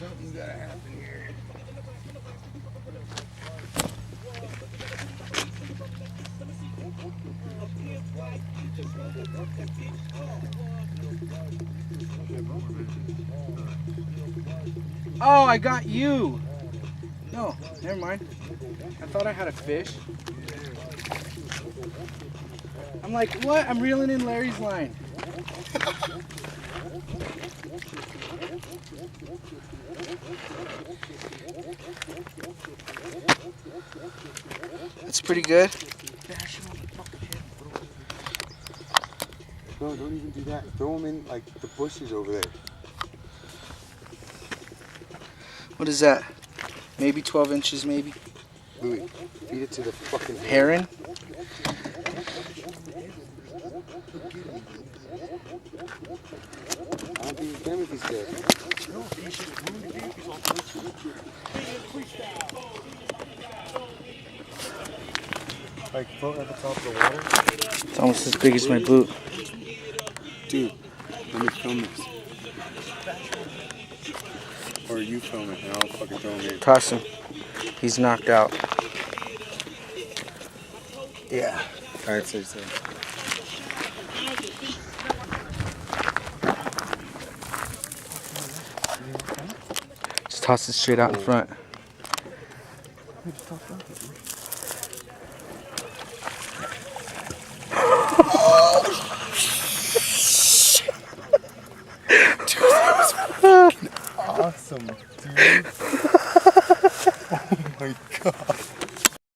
Something's gotta happen here. Oh, I got you. No, never mind. I thought I had a fish. I'm like, what? I'm reeling in Larry's line. That's pretty good. No, don't even do that. Throw them in like the bushes over there. What is that? Maybe 12 inches, maybe. Louis, feed it to the fucking Herring? I don't think you can with these guys. Like float at the top of the water? It's almost as big as my boot. Dude, let me film this. Or you film it and I'll fucking throw him in. Toss him. He's knocked out. Yeah. Alright, so. Just toss it straight out in front. Dude, that was fucking awesome.